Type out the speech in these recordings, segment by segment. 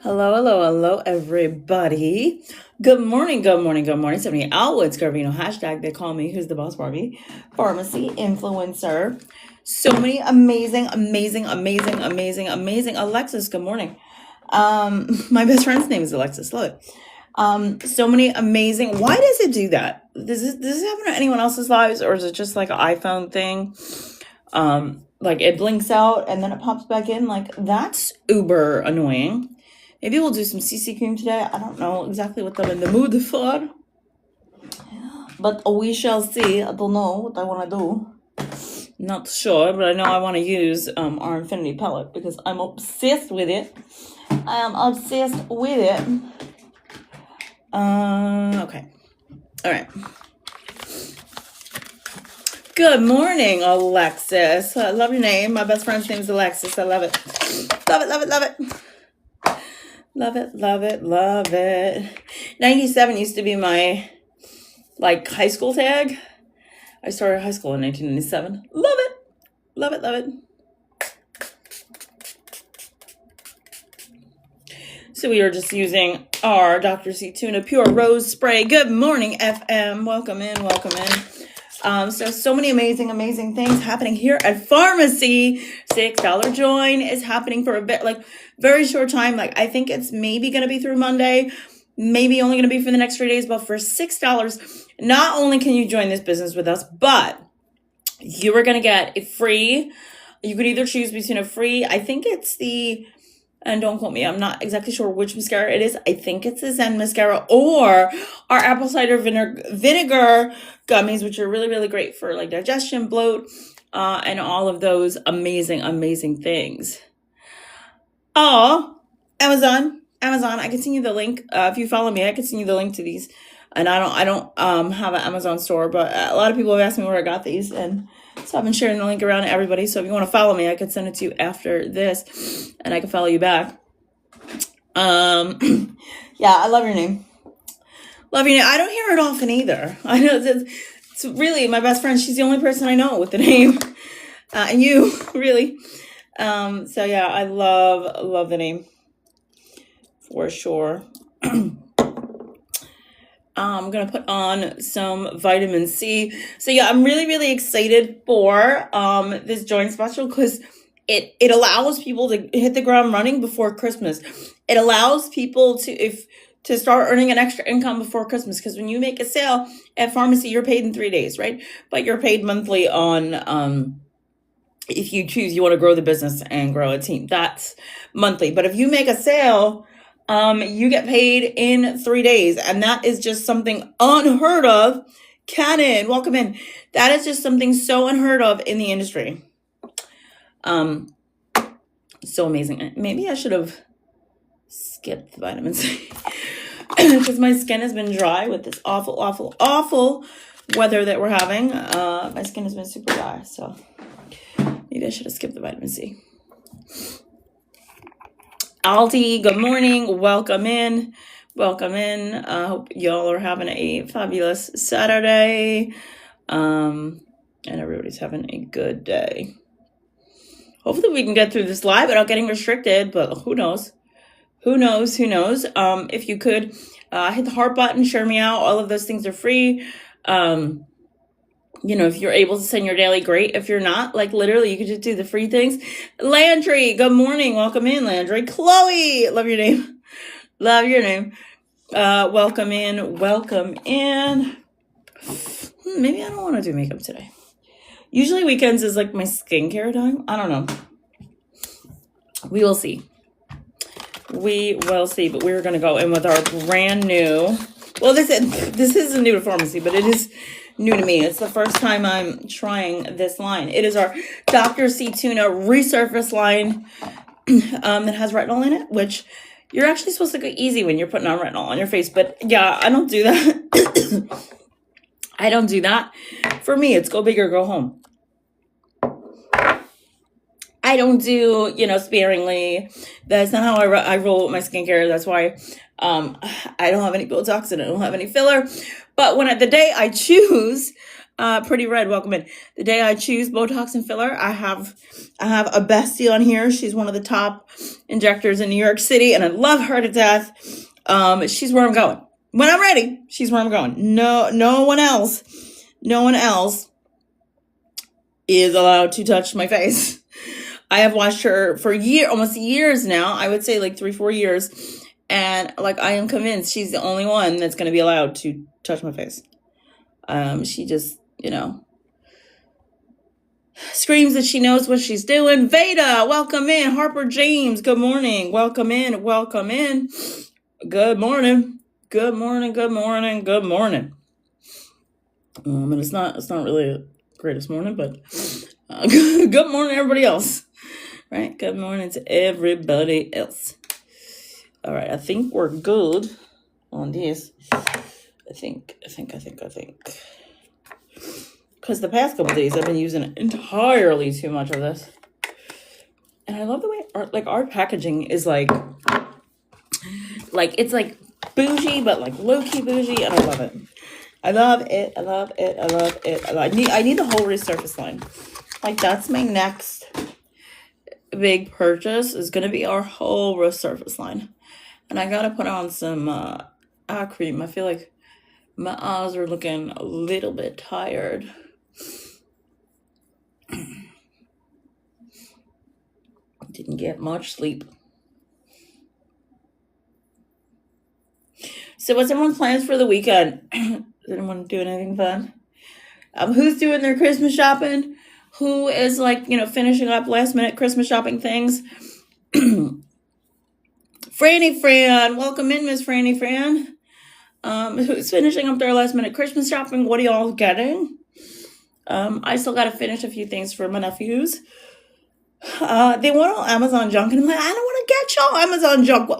Hello, hello, hello, everybody. Good morning, good morning, good morning. Stephanie Alwood, Scarvino, hashtag they call me Who's the Boss Barbie, pharmacy influencer. So many amazing. Alexis, good morning. My best friend's name is Alexis, love it. So many amazing. Why does it do that? Does this happen to anyone else's lives, or is it just like an iPhone thing? Like it blinks out and then it pops back in. Like that's uber annoying. Maybe we'll do some CC cream today. I don't know exactly what I'm in the mood for, but we shall see. I don't know what I want to do. Not sure, but I know I want to use our Infinity Pellet because I'm obsessed with it. I am obsessed with it. Okay. All right. Good morning, Alexis. I love your name. My best friend's name is Alexis. I love it. Love it, love it, love it. Love it, love it, love it. 97 used to be my high school tag. I started high school in 1997. Love it. Love it, love it. So we are just using our Dr. C Tuna Pure Rose Spray. Good morning, FM. Welcome in, welcome in. So many amazing things happening here at Pharmacy. $6 join is happening for a bit, very short time. I think it's maybe going to be through Monday, maybe only going to be for the next 3 days, but for $6, not only can you join this business with us, but you are going to get a free, you could either choose between a free, I think it's and don't quote me, I'm not exactly sure which mascara it is. I think it's the Zen mascara or our apple cider vinegar gummies, which are really great for digestion, bloat, and all of those amazing things. Oh, Amazon, I can send you the link. If you follow me, I can send you the link to these. And I don't have an Amazon store, but a lot of people have asked me where I got these, and so I've been sharing the link around to everybody. So if you want to follow me, I could send it to you after this, and I can follow you back. Yeah, I love your name. Love your name. I don't hear it often either. I know it's really my best friend. She's the only person I know with the name, and you really. So yeah, I love the name for sure. I'm going to put on some vitamin C. So yeah, I'm really excited for this joint special because it allows people to hit the ground running before Christmas. It allows people to start earning an extra income before Christmas, because when you make a sale at Pharmacy, you're paid in 3 days, right? But you're paid monthly on if you choose, you want to grow the business and grow a team, that's monthly. But if you make a sale, you get paid in 3 days, and that is just something unheard of. Cannon, welcome in. That is just something so unheard of in the industry. So amazing. Maybe I should have skipped the vitamin C because my skin has been dry with this awful weather that we're having. My skin has been super dry, so maybe I should have skipped the vitamin C. Aldi, good morning. Welcome in. Hope y'all are having a fabulous Saturday. And everybody's having a good day. Hopefully we can get through this live without getting restricted, but who knows? If you could hit the heart button, share me out. All of those things are free. If you're able to send your daily, great. If you're not, literally, you could just do the free things. Landry, good morning. Welcome in, Landry. Chloe, love your name. Welcome in. Maybe I don't want to do makeup today. Usually weekends is my skincare time. I don't know. We will see. But we're going to go in with our brand new. Well, this isn't new to Pharmacy, but it is new to me. It's the first time I'm trying this line. It is our Dr. C Tuna Resurface line that has retinol in it, which you're actually supposed to go easy when you're putting on retinol on your face. But yeah, I don't do that. I don't do that. For me, it's go big or go home. I don't do, sparingly. That's not how I roll with my skincare. That's why I don't have any Botox and I don't have any filler. But the day I choose, Pretty Red, welcome in. The day I choose Botox and filler, I have a bestie on here. She's one of the top injectors in New York City, and I love her to death. She's where I'm going. When I'm ready, she's where I'm going. No one else is allowed to touch my face. I have watched her for almost years now. I would say like 3-4 years. And like, I am convinced she's the only one that's going to be allowed to touch my face. She just, screams that she knows what she's doing. Veda, welcome in. Harper James, good morning. Welcome in. Good morning. And it's not really the greatest morning, but good morning, everybody else. Right? Good morning to everybody else. All right, I think we're good on this. I think. Because the past couple days I've been using entirely too much of this. And I love the way our packaging is like it's like bougie, but like low-key bougie, and I love it. I need the whole resurface line. Like, that's my next big purchase, is gonna be our whole resurface line. And I gotta put on some eye cream. I feel like my eyes are looking a little bit tired. Didn't get much sleep. So what's everyone's plans for the weekend? Does anyone do anything fun? Who's doing their Christmas shopping? Who is finishing up last minute Christmas shopping things? Franny Fran, welcome in, Miss Franny Fran. Who's finishing up their last minute Christmas shopping? What are y'all getting? I still got to finish a few things for my nephews. They want all Amazon junk, and I'm like, I don't want to get y'all Amazon junk.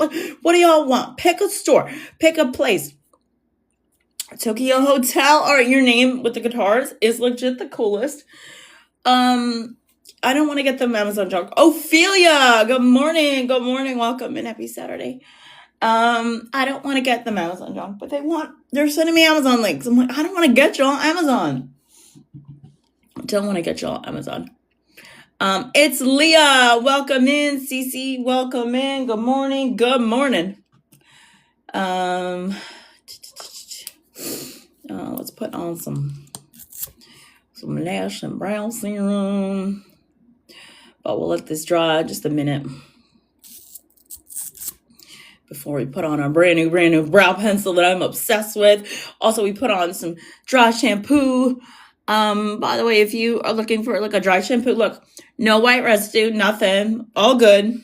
What do y'all want? Pick a store, pick a place. Tokyo Hotel, all right, your name with the guitars is legit the coolest. I don't want to get them Amazon junk. Ophelia, good morning, welcome and happy Saturday. I don't want to get them Amazon junk, but they're sending me Amazon links. I'm like, I don't want to get y'all Amazon. Don't want to get y'all Amazon. It's Leah, welcome in. Cece, welcome in. Good morning. Let's put on some Lash and Brow Serum. But we'll let this dry just a minute before we put on our brand new brow pencil that I'm obsessed with. Also, we put on some dry shampoo. By the way, if you are looking for like a dry shampoo, look, no white residue, nothing, all good.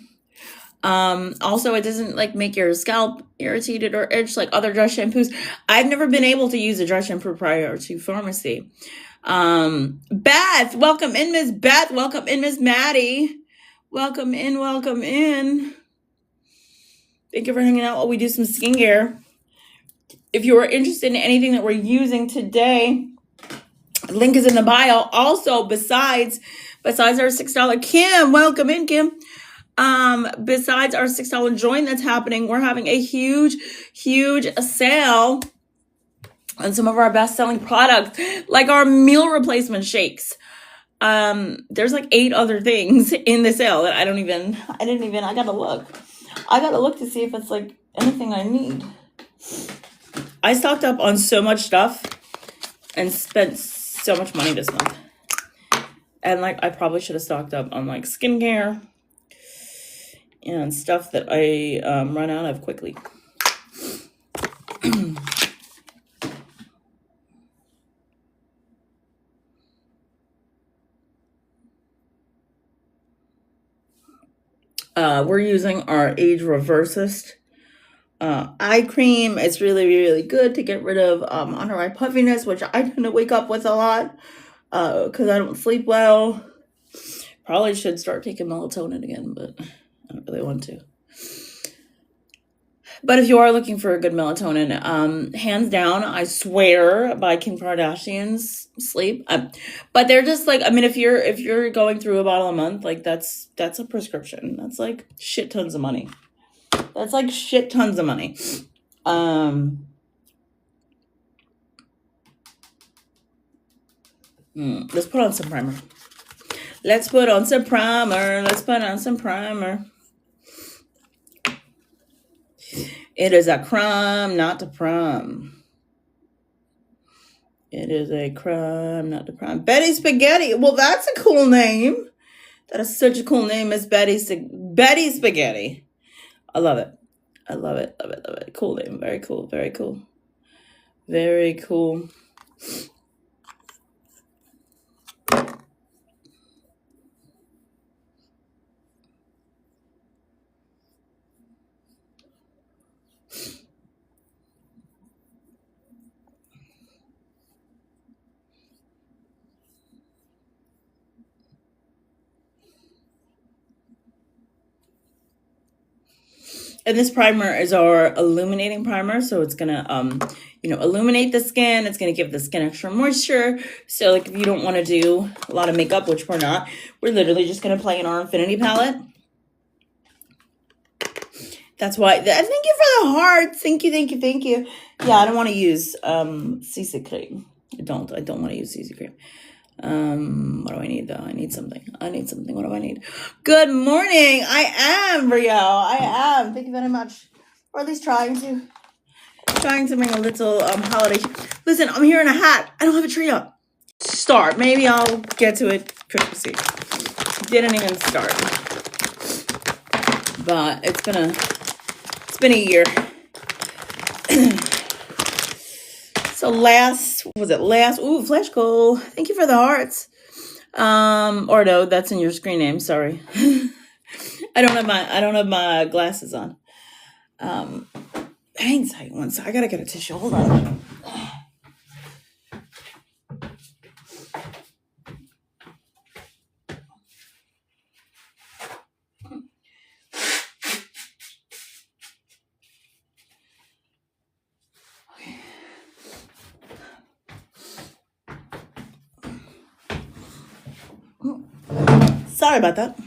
Also, it doesn't make your scalp irritated or itch like other dry shampoos. I've never been able to use a dry shampoo prior to pharmacy. Beth, welcome in, Miss Beth. Welcome in, Miss Maddie. Welcome in. Thank you for hanging out while we do some skincare. If you are interested in anything that we're using today, link is in the bio. Also, besides our $6, Kim, welcome in, Kim. Besides our $6 join that's happening, we're having a huge sale on some of our best-selling products, like our meal replacement shakes. There's 8 other things in the sale that I gotta look to see if it's anything I need. I stocked up on so much stuff and spent so much money this month. And I probably should have stocked up on skincare and stuff that I run out of quickly. We're using our Age Reversist eye cream. It's really good to get rid of under eye puffiness, which I tend to wake up with a lot because I don't sleep well. Probably should start taking melatonin again, but I don't really want to. But if you are looking for a good melatonin, hands down, I swear by Kim Kardashian's Sleep. But they're just if you're going through a bottle a month, that's a prescription. That's shit tons of money. Let's put on some primer. It is a crime not to prom. It is a crime not to prom. Betty Spaghetti. Well, that's a cool name. That is such a cool name, Miss Betty Spaghetti. I love it. I love it. Love it. Love it. Cool name. Very cool. Very cool. Very cool. And this primer is our illuminating primer, so it's gonna illuminate the skin. It's gonna give the skin extra moisture. So like if you don't want to do a lot of makeup, which we're not, we're literally just gonna play in our Infinity palette. That's why. Thank you for the hearts. Thank you, thank you, thank you. Yeah, I don't want to use CC cream. I don't want to use CC cream. What do I need though? I need something. What do I need? Good morning. I am Rio. I am. Thank you very much. Or at least trying to bring a little holiday. Listen, I'm here in a hat. I don't have a tree up. Start. Maybe I'll get to it Christmas Eve. Didn't even start. But it's been a year. So ooh, Flash Goal. Thank you for the hearts. Or no, that's in your screen name, sorry. I don't have my glasses on. Hang tight one second. I gotta get a tissue. Hold on. Sorry about that.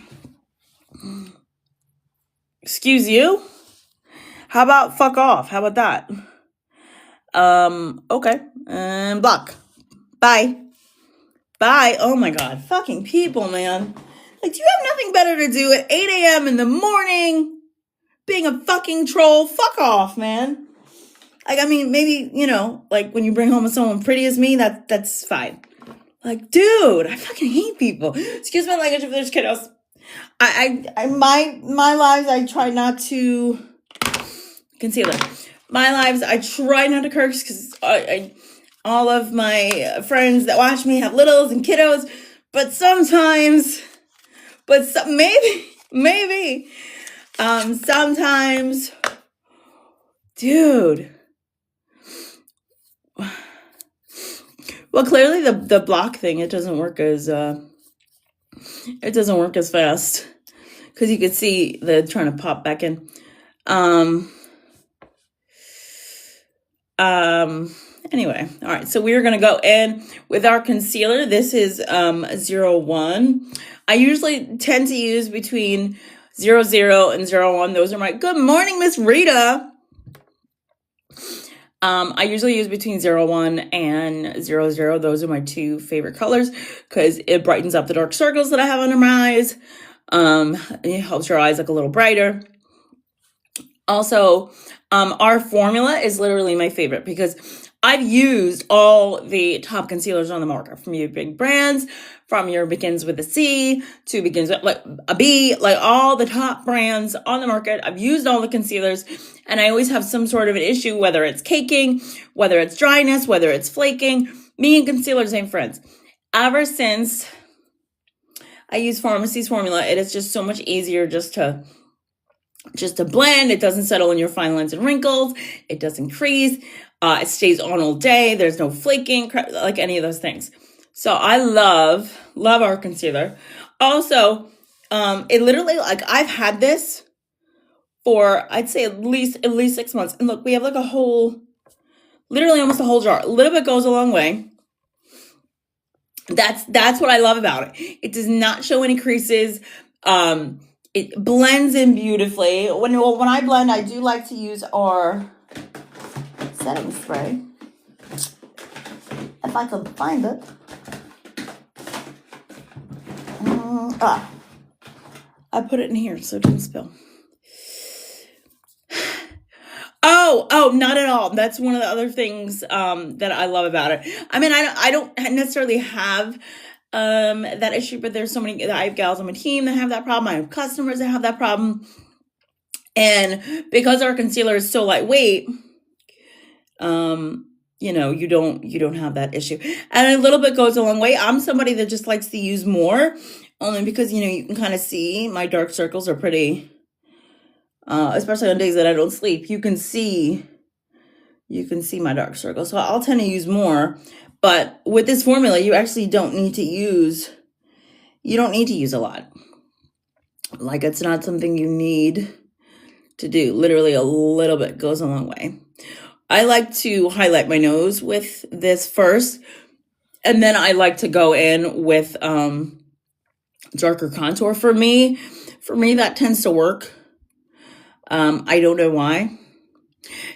Excuse you? How about fuck off? How about that? Okay. Block. Bye. Oh my god. Fucking people, man. Like, do you have nothing better to do at 8 a.m. in the morning? Being a fucking troll? Fuck off, man. Like, I mean, maybe, like when you bring home someone pretty as me, that's fine. Like, dude, I fucking hate people. Excuse my language if there's kiddos. My lives, I try not to concealer. My lives, I try not to curse because all of my friends that watch me have littles and kiddos, but sometimes, maybe, sometimes, dude. Well, clearly the block thing, it doesn't work as fast because you could see the trying to pop back in. Anyway, all right. So we're gonna go in with our concealer. This is 01. I usually tend to use between 00 and 01. Those are my good morning, Miss Rita. I usually use between 01 and 00. Those are my two favorite colors because it brightens up the dark circles that I have under my eyes. It helps your eyes look a little brighter. Also, our formula is literally my favorite because I've used all the top concealers on the market from your big brands, from your Begins with a C to Begins with like a B, like all the top brands on the market. I've used all the concealers and I always have some sort of an issue, whether it's caking, whether it's dryness, whether it's flaking. Me and concealers ain't friends. Ever since I use Pharmacy's formula, it is just so much easier just to blend. It doesn't settle in your fine lines and wrinkles. It doesn't crease. It stays on all day. There's no flaking, like any of those things. So I love our concealer. Also, it literally, like, I've had this for, I'd say at least 6 months. And look, we have like literally almost a whole jar. A little bit goes a long way. That's what I love about it. It does not show any creases. It blends in beautifully. When I blend, I do like to use our setting spray. If I can find it. I put it in here so it didn't spill. Oh, not at all. That's one of the other things that I love about it. I mean, I don't necessarily have that issue, but there's so many. I have gals on my team that have that problem. I have customers that have that problem, and because our concealer is so lightweight, you don't have that issue, and a little bit goes a long way. I'm somebody that just likes to use more, only because you can kind of see my dark circles are pretty. Especially on days that I don't sleep, you can see my dark circles. So I'll tend to use more. But with this formula, you actually don't need to use a lot. Like, it's not something you need to do. Literally a little bit goes a long way. I like to highlight my nose with this first, and then I like to go in with darker contour. For me that tends to work. I don't know why.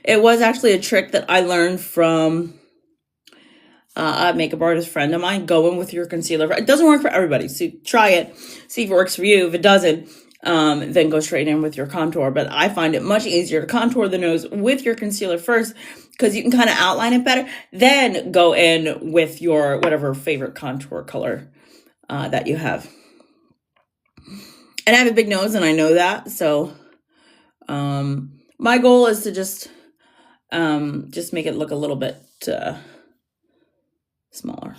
It was actually a trick that I learned from a makeup artist friend of mine. Go in with your concealer. It doesn't work for everybody, so try it. See if it works for you. If it doesn't, then go straight in with your contour. But I find it much easier to contour the nose with your concealer first, because you can kind of outline it better. Then go in with your whatever favorite contour color that you have. And I have a big nose, and I know that, so my goal is to just make it look a little bit smaller.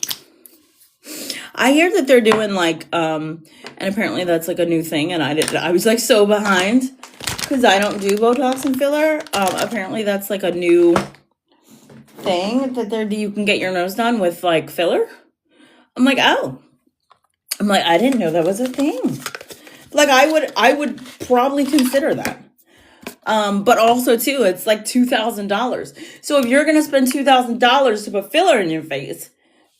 I hear that they're doing and apparently that's like a new thing, and I was like so behind because I don't do Botox and filler. Apparently that's like a new thing that you can get your nose done with like filler. I'm like, I didn't know that was a thing. Like, I would probably consider that. But also too, it's like $2,000. So if you're going to spend $2,000 to put filler in your face,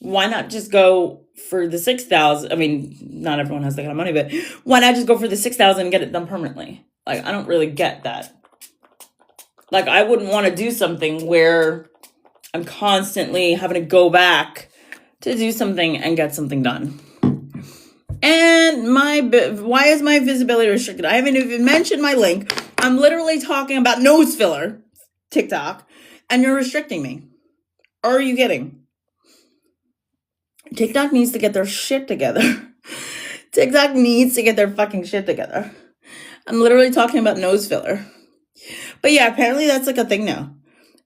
why not just go for the $6,000? I mean, not everyone has that kind of money, but why not just go for the $6,000 and get it done permanently? Like, I don't really get that. Like, I wouldn't want to do something where I'm constantly having to go back to do something and get something done. And why is my visibility restricted? I haven't even mentioned my link. I'm literally talking about nose filler, TikTok, and you're restricting me. Are you kidding? TikTok needs to get their shit together. TikTok needs to get their fucking shit together. I'm literally talking about nose filler. But yeah, apparently that's like a thing now.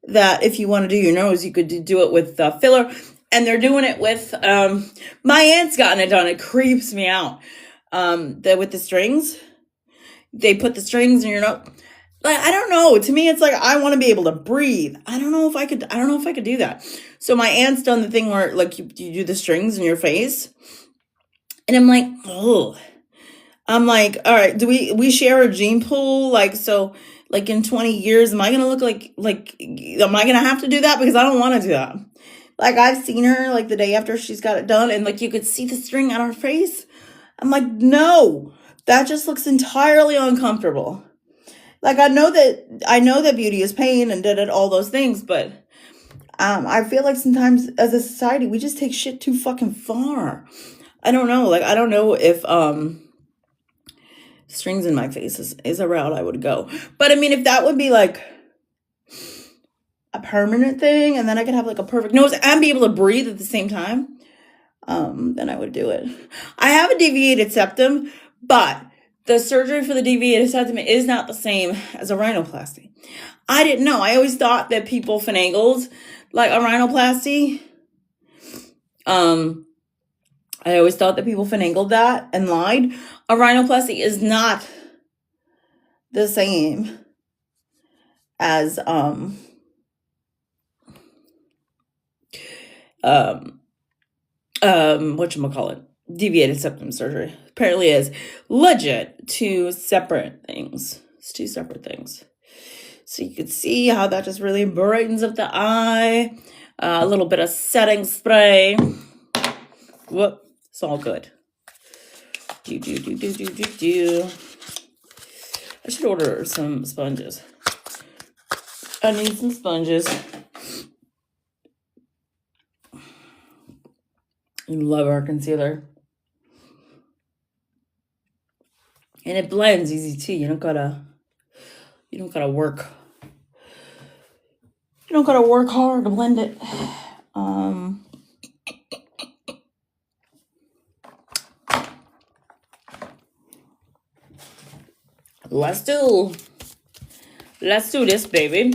That if you want to do your nose, you could do it with filler. And they're doing it with, my aunt's gotten it done. It creeps me out. With the strings, they put the strings in your nose. Like, I don't know. To me, it's like, I want to be able to breathe. I don't know if I could do that. So my aunt's done the thing where like you do the strings in your face. And I'm like, oh, I'm like, all right, do we share a gene pool? Like, so like in 20 years, am I going to look like, am I going to have to do that? Because I don't want to do that. Like, I've seen her like the day after she's got it done, and like you could see the string on her face. I'm like, no, that just looks entirely uncomfortable. Like, I know that beauty is pain and did all those things, but I feel like sometimes as a society we just take shit too fucking far. I don't know. Like, I don't know if strings in my face is a route I would go. But I mean, if that would be like a permanent thing, and then I could have like a perfect nose and be able to breathe at the same time, then I would do it. I have a deviated septum, but the surgery for the deviated septum is not the same as a rhinoplasty. I didn't know. I always thought that people finagled like a rhinoplasty. I always thought that people finagled that and lied. A rhinoplasty is not the same as whatchamacallit, deviated septum surgery. Apparently is legit two separate things. It's two separate things. So you can see how that just really brightens up the eye. A little bit of setting spray. Whoop, it's all good. I should order some sponges. I need some sponges. I love our concealer. And it blends easy too. You don't gotta work You don't gotta work hard to blend it. Let's do this, baby.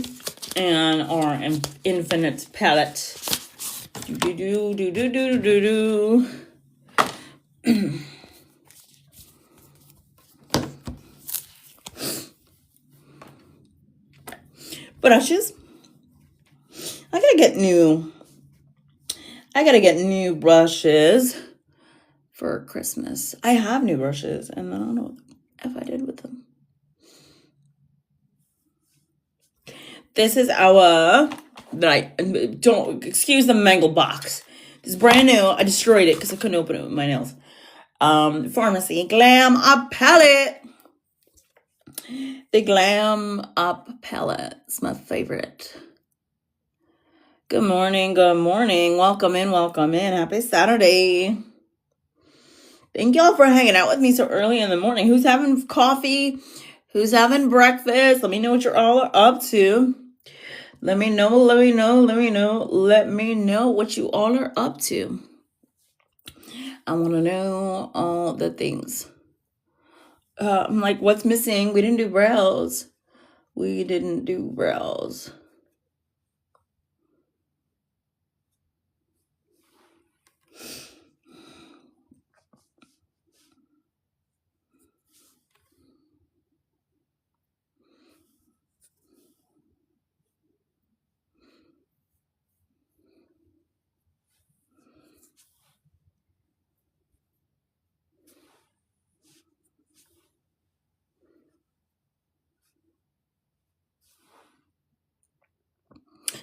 And our infinite palette. Do. Brushes. I gotta get new brushes for Christmas. I have new brushes, and I don't know if I did with them. This is our, don't excuse the mangled box. It's brand new. I destroyed it because I couldn't open it with my nails. Pharmacy Glam Up Palette. The Glam Up Palette is my favorite. Good morning. Welcome in. Happy Saturday. Thank y'all for hanging out with me so early in the morning. Who's having coffee? Who's having breakfast? Let me know what you're all up to. Let me know what you all are up to. I want to know all the things. I'm like, what's missing? We didn't do brows.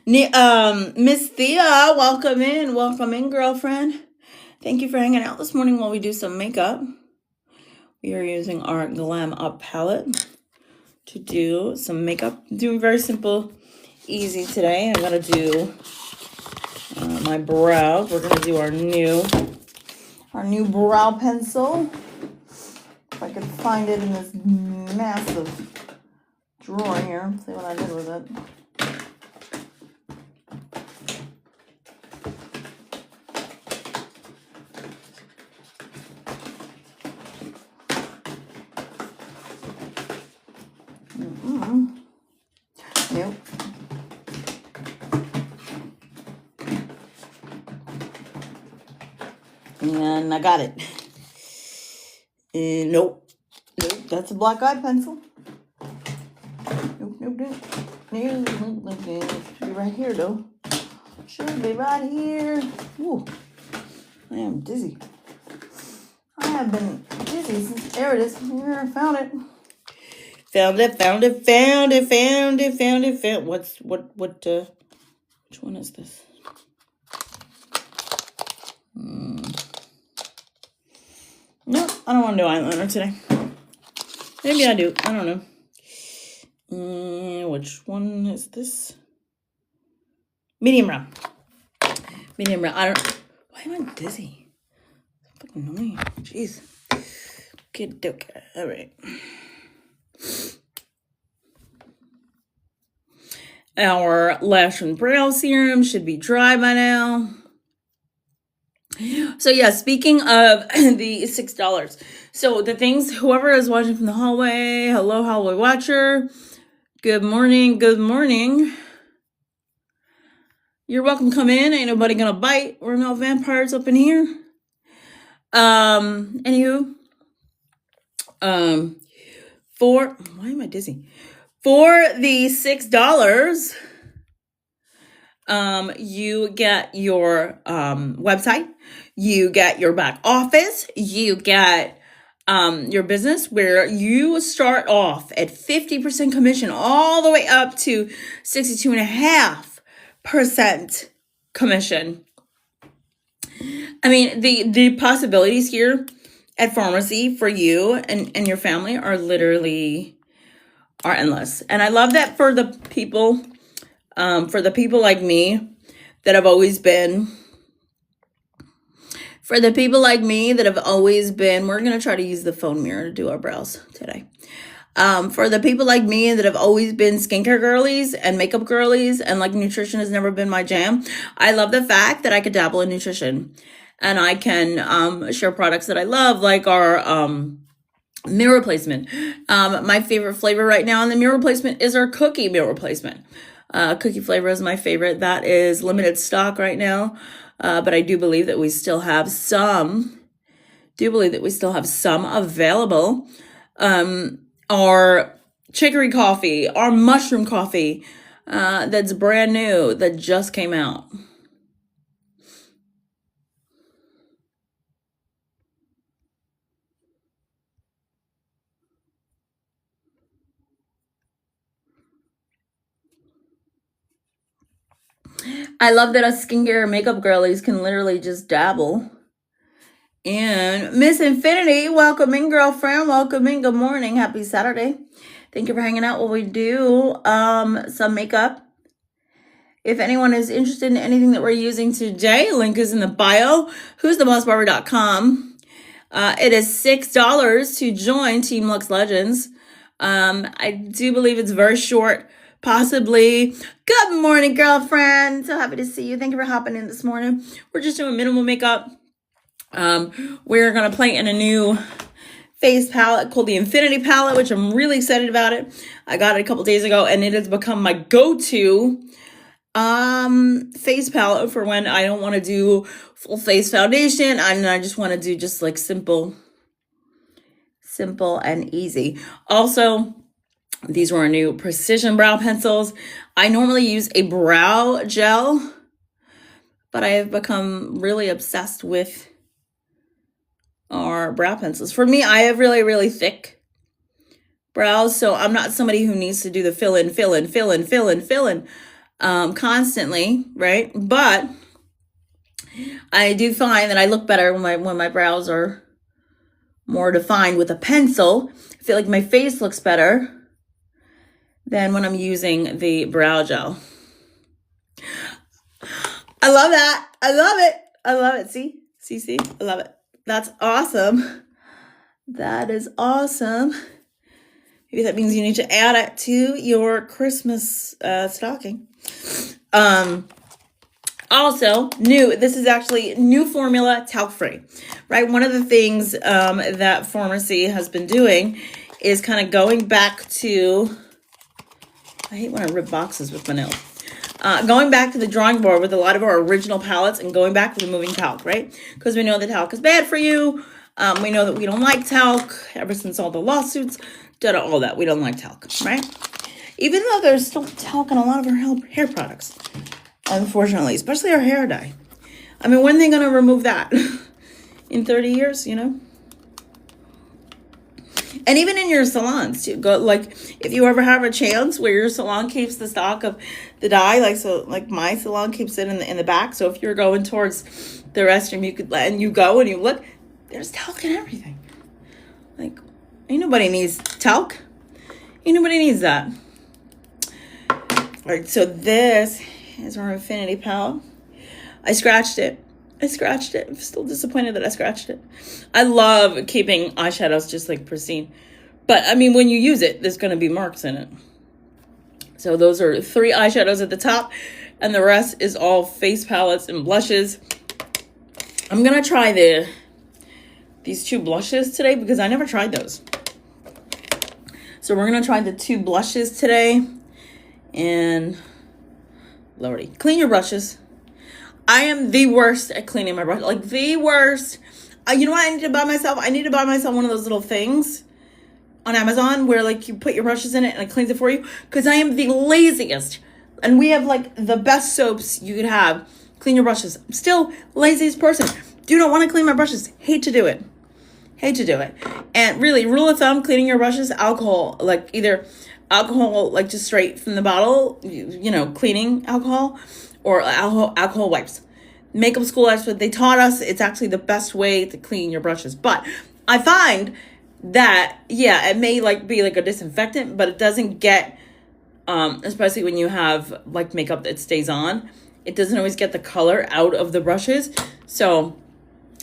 Miss Thea, welcome in, girlfriend. Thank you for hanging out this morning while we do some makeup. We are using our Glam Up palette to do some makeup. I'm doing very simple, easy today. I'm gonna do my brows. We're gonna do our new brow pencil. If I could find it in this massive drawer here. See what I did with it. Nope. And I got it. Nope, that's a black eye pencil. Nope. Should be right here, though. Should be right here. Ooh, I am dizzy. I have been dizzy since, there it is. Here, I found it. Found it. Which one is this? No, I don't want to do eyeliner today. Maybe I do. I don't know. Which one is this? Medium brown. I don't. Why am I dizzy? It's fucking annoying. Jeez. Okay. All right. Our lash and brow serum should be dry by now. So yeah, speaking of the $6. So the things, whoever is watching from the hallway, hello hallway watcher. Good morning. You're welcome to come in. Ain't nobody gonna bite. We're no vampires up in here. Anywho. Why am I dizzy? For the $6, you get your website, you get your back office, you get your business, where you start off at 50% commission all the way up to 62.5% commission. I mean, the possibilities here at Pharmacy for you and your family are endless. And I love that for the people like me that have always been, we're going to try to use the phone mirror to do our brows today. For the people like me that have always been skincare girlies and makeup girlies, and like nutrition has never been my jam, I love the fact that I could dabble in nutrition, and I can share products that I love, like our meal replacement. My favorite flavor right now in the meal replacement is our cookie meal replacement. Cookie flavor is my favorite. That is limited stock right now, but I do believe that we still have some. Available. Our chicory coffee, our mushroom coffee, that's brand new, that just came out. I love that us skincare makeup girlies can literally just dabble. And Miss Infinity, welcome in, girlfriend. Welcome in. Good morning. Happy Saturday. Thank you for hanging out while we do some makeup. If anyone is interested in anything that we're using today, link is in the bio. who'sthebossbarber.com. It is $6 to join Team Lux Legends. I do believe it's very short. Possibly. Good morning, girlfriend. So happy to see you. Thank you for hopping in this morning. We're just doing minimal makeup. We're going to play in a new face palette called the Infinity palette, which I'm really excited about it. I got it a couple days ago, and it has become my go-to face palette for when I don't want to do full face foundation, and I just want to do just like simple and easy. Also, these were our new precision brow pencils. I normally use a brow gel, but I have become really obsessed with our brow pencils. For me, I have really, really thick brows, so I'm not somebody who needs to do the fill in constantly, right? But I do find that I look better when my brows are more defined with a pencil. I feel like my face looks better than when I'm using the brow gel. I love that. I love it. See? I love it. That's awesome. That is awesome. Maybe that means you need to add it to your Christmas stocking. Also, this is actually new formula, talc-free, right? One of the things that Pharmacy has been doing is kind of going back to, I hate when I rip boxes with my nails. Going back to the drawing board with a lot of our original palettes and going back to removing talc, right? Because we know that talc is bad for you. We know that we don't like talc ever since all the lawsuits, all that. We don't like talc, right? Even though there's still talc in a lot of our hair products, unfortunately, especially our hair dye. I mean, when are they going to remove that? In 30 years, you know? And even in your salons too, if you ever have a chance where your salon keeps the stock of the dye, like my salon keeps it in the back. So if you're going towards the restroom, you go and you look, there's talc and everything. Like, ain't nobody needs talc. Ain't nobody needs that. All right, so this is our Infinity palette. I scratched it. I'm still disappointed that I scratched it. I love keeping eyeshadows just like pristine. But, I mean, when you use it, there's going to be marks in it. So those are 3 eyeshadows at the top. And the rest is all face palettes and blushes. I'm going to try these 2 blushes today because I never tried those. So we're going to try the 2 blushes today. And, Lordy, clean your brushes. I am the worst at cleaning my brush. Like, the worst. You know what I need to buy myself? I need to buy myself one of those little things on Amazon where, like, you put your brushes in it and it cleans it for you. Because I am the laziest. And we have, like, the best soaps you could have. Clean your brushes. I'm still laziest person. Do not want to clean my brushes. Hate to do it. And really, rule of thumb, cleaning your brushes, alcohol. Like, either alcohol, like, just straight from the bottle, you know, cleaning alcohol. Or alcohol wipes. Makeup school expert, they taught us it's actually the best way to clean your brushes. But I find that, yeah, it may be like a disinfectant, but it doesn't get, especially when you have like makeup that stays on, it doesn't always get the color out of the brushes. So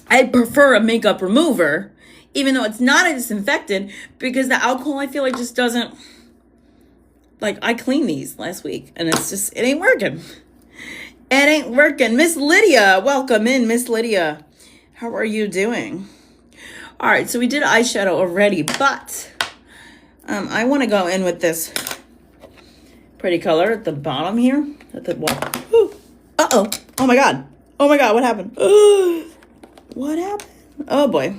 I prefer a makeup remover, even though it's not a disinfectant, because the alcohol, I feel like, just doesn't, like, I cleaned these last week and it ain't working. It ain't working. Miss Lydia, welcome in, Miss Lydia. How are you doing? All right, so we did eyeshadow already, but I want to go in with this pretty color at the bottom here. At the wall. Uh-oh. Oh my God. Oh my God, what happened? What happened? Oh boy.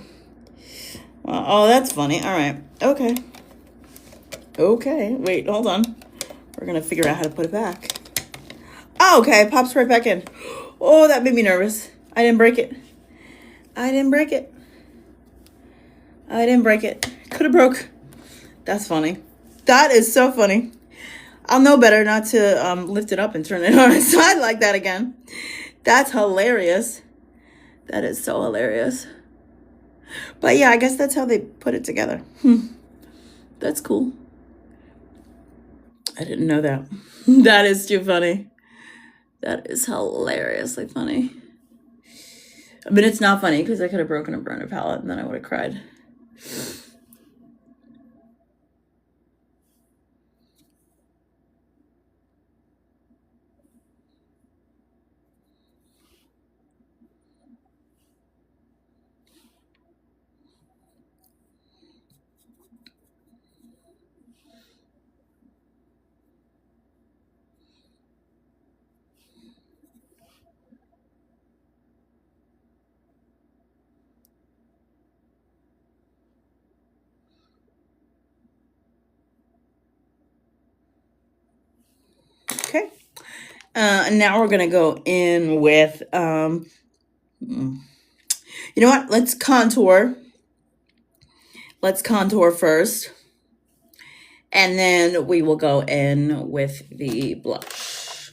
Well, oh, that's funny. All right. Okay. Okay. Wait, hold on. We're going to figure out how to put it back. Oh, okay. It pops right back in. Oh, that made me nervous. I didn't break it. I didn't break it. I didn't break it. Could have broke. That's funny. That is so funny. I'll know better not to lift it up and turn it on its side like that again. That's hilarious. That is so hilarious. But yeah, I guess that's how they put it together. That's cool. I didn't know that. That is too funny. That is hilariously funny. I mean, it's not funny because I could have broken a burner palette and then I would have cried. Okay. And now we're going to go in with, you know what? Let's contour. Let's contour first. And then we will go in with the blush.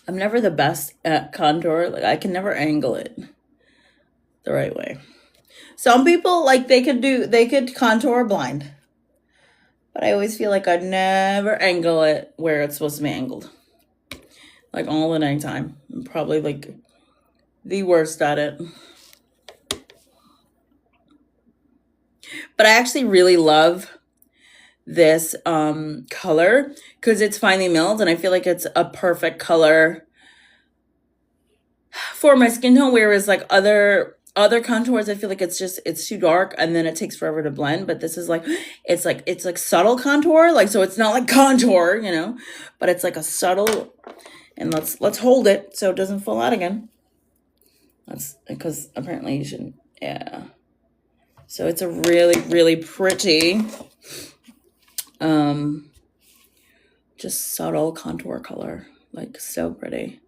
I'm never the best at contour. Like, I can never angle it the right way. Some people, like, they could contour blind. But I always feel like I never angle it where it's supposed to be angled. Like, all the dang time. I'm probably, like, the worst at it. But I actually really love this color because it's finely milled, and I feel like it's a perfect color for my skin tone, whereas like other contours, I feel like it's too dark and then it takes forever to blend. But this is like it's like subtle contour, like, so it's not like contour, you know, but it's like a subtle. And let's hold it so it doesn't fall out again. That's because apparently you shouldn't. Yeah. So it's a really, really pretty just subtle contour color, like, so pretty.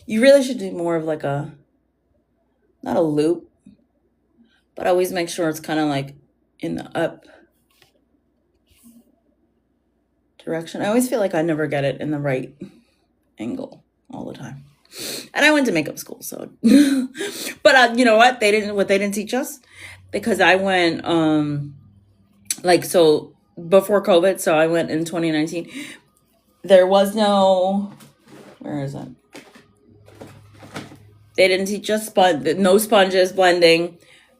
You really should do more of like not a loop, but always make sure it's kind of like in the up direction. I always feel like I never get it in the right angle all the time. And I went to makeup school, so but you know what they didn't teach us, because I went so before COVID, so I went in 2019. There was no, where is it? They didn't teach us no sponges, blending,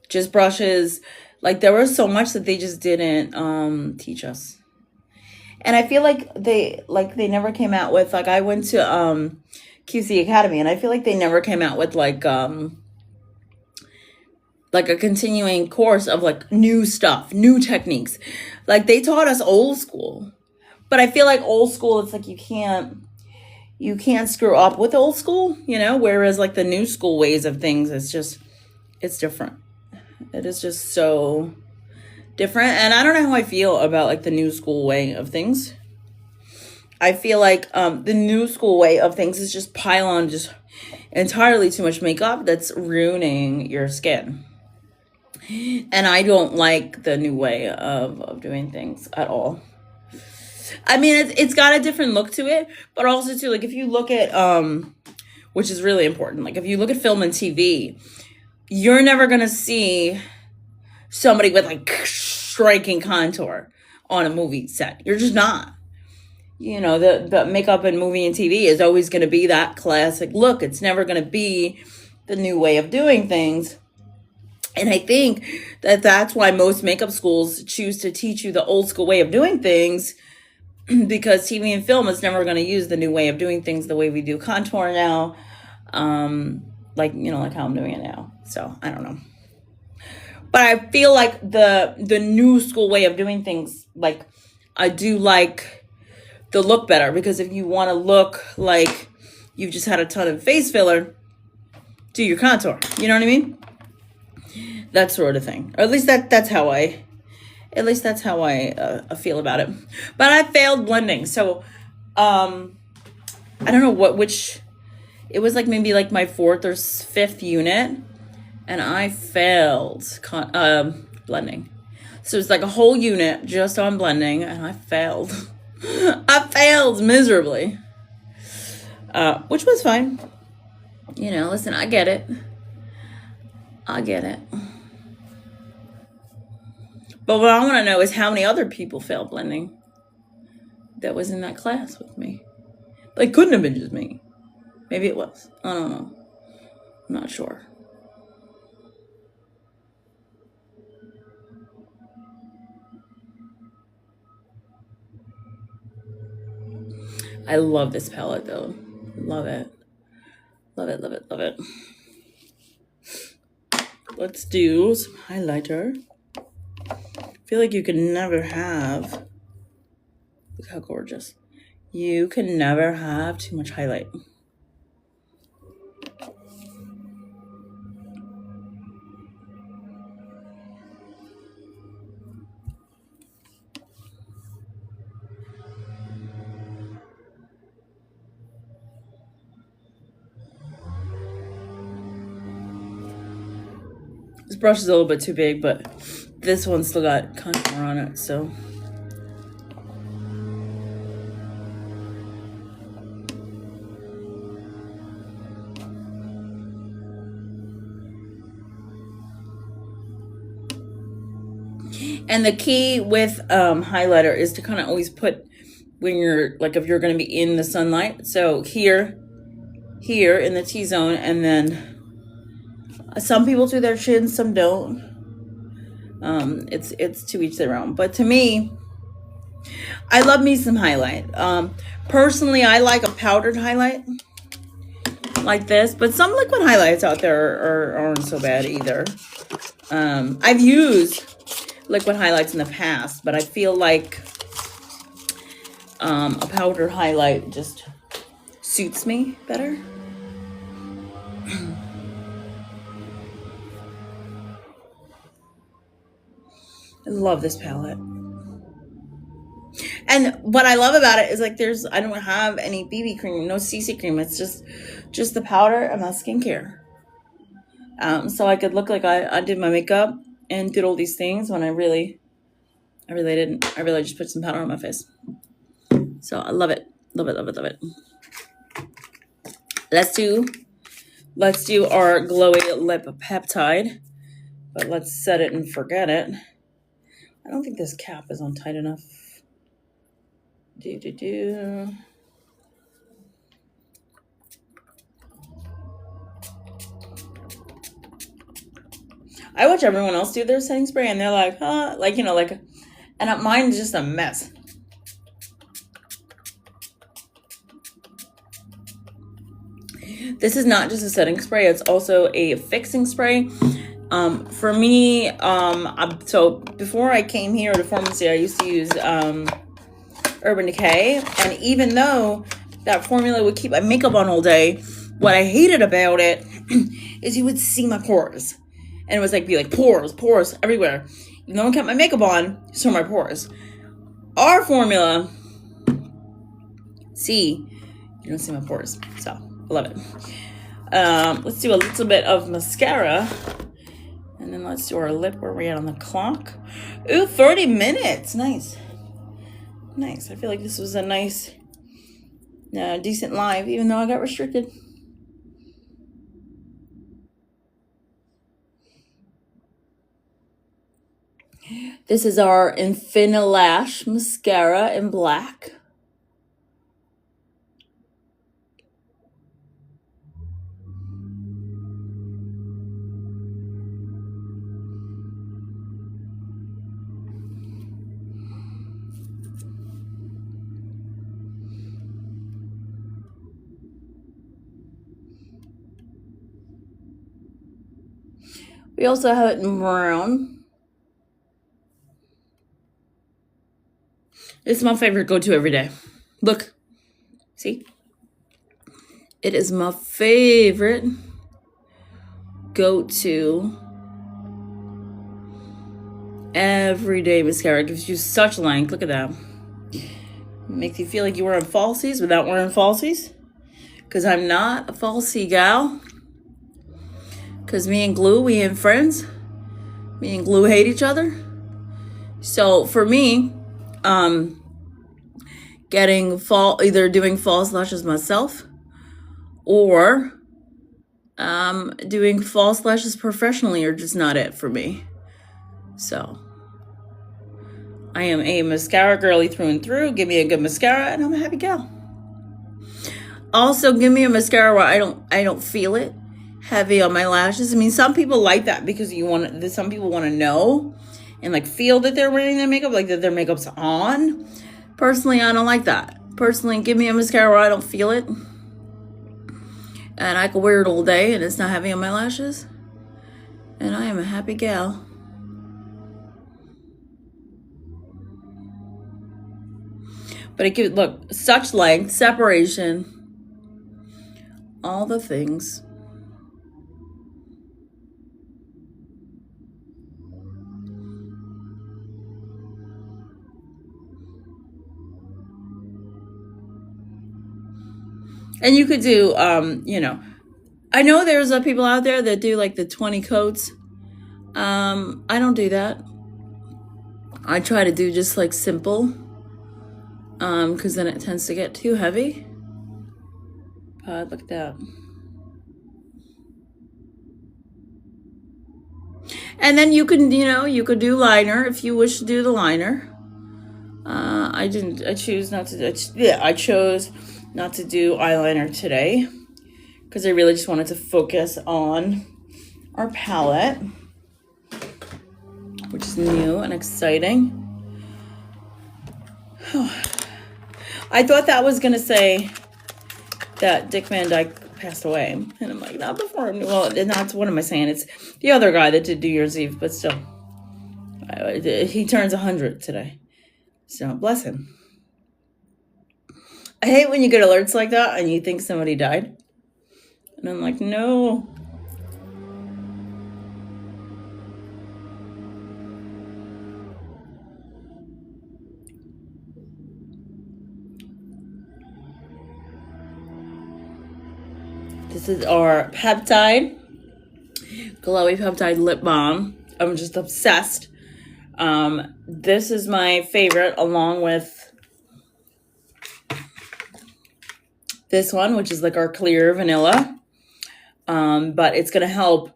just brushes. Like, there was so much that they just didn't teach us. And I feel like they never came out with, like, I went to QC Academy, and I feel like they never came out with like a continuing course of like new stuff, new techniques. Like, they taught us old school, but I feel like old school, it's like you can't screw up with old school, you know, whereas like the new school ways of things, it's different. It is just so different. And I don't know how I feel about like the new school way of things. I feel like the new school way of things is just pile on just entirely too much makeup that's ruining your skin. And I don't like the new way of doing things at all. I mean, it's got a different look to it, but also too, like, if you look at, which is really important, like, if you look at film and TV, you're never going to see somebody with like striking contour on a movie set. You're just not. You know, the makeup in movie and TV is always going to be that classic look. It's never going to be the new way of doing things. And I think that that's why most makeup schools choose to teach you the old school way of doing things, because TV and film is never going to use the new way of doing things the way we do contour now. Like how I'm doing it now. So I don't know. But I feel like the new school way of doing things, like, I do like the look better, because if you want to look like you've just had a ton of face filler, do your contour. You know what I mean? That sort of thing. Or at least that's how I feel about it. But I failed blending. So I don't know which it was, like maybe like my 4th or 5th unit, and I failed blending. So it's like a whole unit just on blending, and I failed. I failed miserably, which was fine. You know, listen, I get it. But what I want to know is how many other people failed blending that was in that class with me. Like, couldn't have been just me. Maybe it was. I don't know. I'm not sure. I love this palette though. Love it. Love it, love it, love it. Let's do some highlighter. I feel like you can never have, look how gorgeous. You can never have too much highlight. This brush is a little bit too big, but this one's still got contour on it, so. And the key with highlighter is to kind of always put, when you're, like, if you're going to be in the sunlight. So here in the T-zone, and then some people do their chin, some don't. It's to each their own. But to me, I love me some highlight. Personally, I like a powdered highlight like this, but some liquid highlights out there aren't so bad either. I've used liquid highlights in the past, but I feel like a powder highlight just suits me better. I love this palette. And what I love about it is, like, I don't have any BB cream, no CC cream. It's just the powder and my skincare. So I could look like I did my makeup and did all these things when I really didn't. I really just put some powder on my face. So I love it. Love it, love it, love it. Let's do our glowy lip peptide. But let's set it and forget it. I don't think this cap is on tight enough. I watch everyone else do their setting spray, and they're like, and mine's just a mess. This is not just a setting spray; it's also a fixing spray. For me, so before I came here to Pharmacy, I used to use Urban Decay, and even though that formula would keep my makeup on all day, what I hated about it is you would see my pores, and it was like pores everywhere. Even though I kept my makeup on, you saw my pores. Our formula, you don't see my pores, so I love it. Let's do a little bit of mascara. And then let's do our lip. Where we at on the clock? Ooh, 30 minutes. Nice. Nice. I feel like this was a nice, decent live, even though I got restricted. This is our Infinilash mascara in black. We also have it in brown. This is my favorite go-to every day. Look. See? It is my favorite go-to everyday mascara. It gives you such length. Look at that. Makes you feel like you're wearing falsies without wearing falsies. Because I'm not a falsie gal. Because me and glue, we ain't friends. Me and glue hate each other. So for me, either doing false lashes myself or doing false lashes professionally are just not it for me. So I am a mascara girly through and through. Give me a good mascara and I'm a happy gal. Also, give me a mascara where I don't feel it heavy on my lashes. I mean, some people like that because some people want to know and like feel that they're wearing their makeup, like that their makeup's on. Personally, I don't like that. Personally, give me a mascara where I don't feel it. And I can wear it all day and it's not heavy on my lashes. And I am a happy gal. But it gives, look, such length, separation, all the things. And you could do, I know there's people out there that do like the 20 coats. I don't do that. I try to do just like simple, because then it tends to get too heavy. Look at that. And then you could do liner if you wish to do the liner. I chose not to do eyeliner today because I really just wanted to focus on our palette, which is new and exciting. I thought that was gonna say that Dick Van Dyke passed away, and I'm like, not before. Well, not what am I saying? It's the other guy that did New Year's Eve, but still, he turns 100 today. So bless him. I hate when you get alerts like that and you think somebody died. And I'm like, no. This is our Peptide, Glowy Peptide Lip Balm. I'm just obsessed. This is my favorite along with this one, which is like our clear vanilla. But it's going to help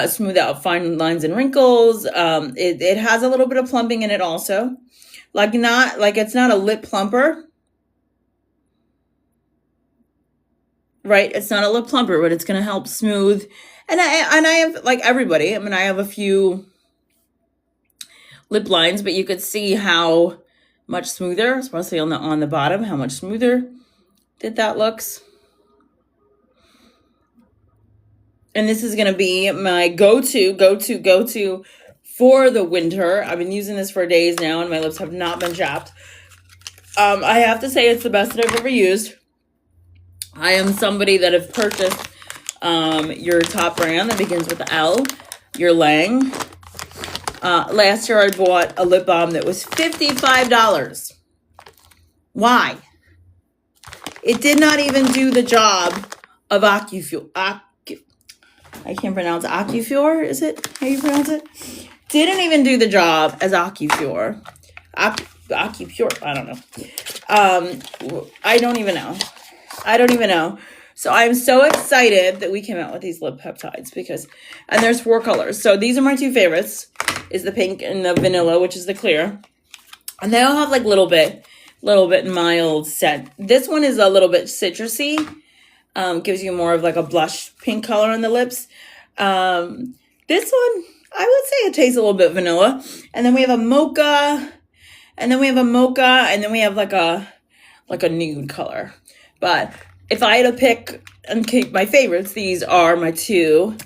smooth out fine lines and wrinkles. It has a little bit of plumping in it also. It's not a lip plumper. Right? It's not a lip plumper, but it's going to help smooth. And I have, like everybody, I mean, I have a few lip lines, but you could see how much smoother, especially on the bottom, how much smoother that looks. And this is going to be my go-to for the winter. I've been using this for days now, and my lips have not been chapped. I have to say it's the best that I've ever used. I am somebody that have purchased your top brand that begins with the L, your Lang. Last year I bought a lip balm that was $55. Why? It did not even do the job of Ocuvure. I can't pronounce it. Ocuvure, is it? How you pronounce it? Didn't even do the job as Ocuvure. Ocuvure, I don't know. I don't even know. So I'm so excited that we came out with these lip peptides and there's 4 colors. So these are my 2 favorites, is the pink and the vanilla, which is the clear. And they all have like little bit mild scent. This one is a little bit citrusy. Gives you more of like a blush pink color on the lips. This one, I would say it tastes a little bit vanilla. And then we have a mocha, and then we have like a nude color. But if I had to pick and keep my favorites, these are my 2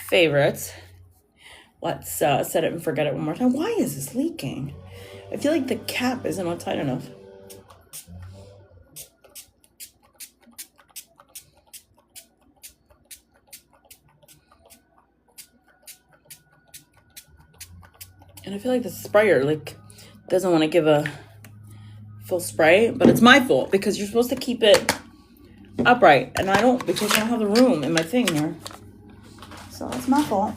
favorites. Let's set it and forget it one more time. Why is this leaking? I feel like the cap isn't on tight enough. And I feel like the sprayer doesn't want to give a full spray, but it's my fault because you're supposed to keep it upright, and I don't, because I don't have the room in my thing here. So it's my fault.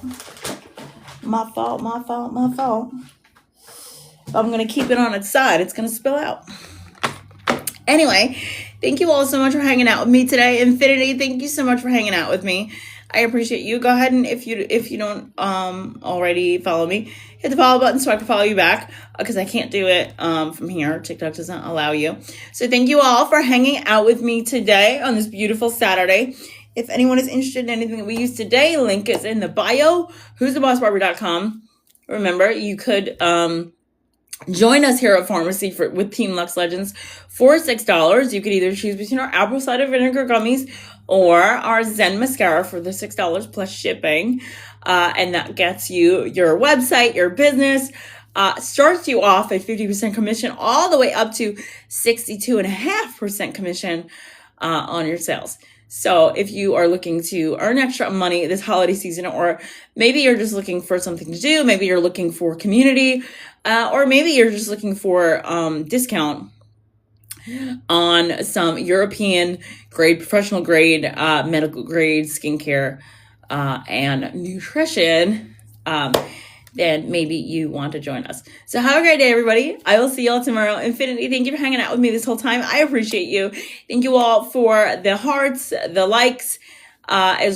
My fault. I'm going to keep it on its side. It's going to spill out. Anyway, thank you all so much for hanging out with me today. Infinity, thank you so much for hanging out with me. I appreciate you. Go ahead and if you don't already follow me, hit the follow button so I can follow you back, because I can't do it from here. TikTok doesn't allow you. So thank you all for hanging out with me today on this beautiful Saturday. If anyone is interested in anything that we use today, link is in the bio, who'sthebossbarber.com. Remember, you could join us here at Pharmacy with Team Lux Legends for $6. You could either choose between our apple cider vinegar gummies or our Zen mascara for the $6 plus shipping. And that gets you your website, your business, starts you off at 50% commission all the way up to 62.5% commission on your sales. So if you are looking to earn extra money this holiday season, or maybe you're just looking for something to do, maybe you're looking for community, or maybe you're just looking for discount on some European grade, professional grade, medical grade skincare and nutrition, then maybe you want to join us. So have a great day, everybody. I will see y'all tomorrow. Infinity, thank you for hanging out with me this whole time. I appreciate you. Thank you all for the hearts, the likes, as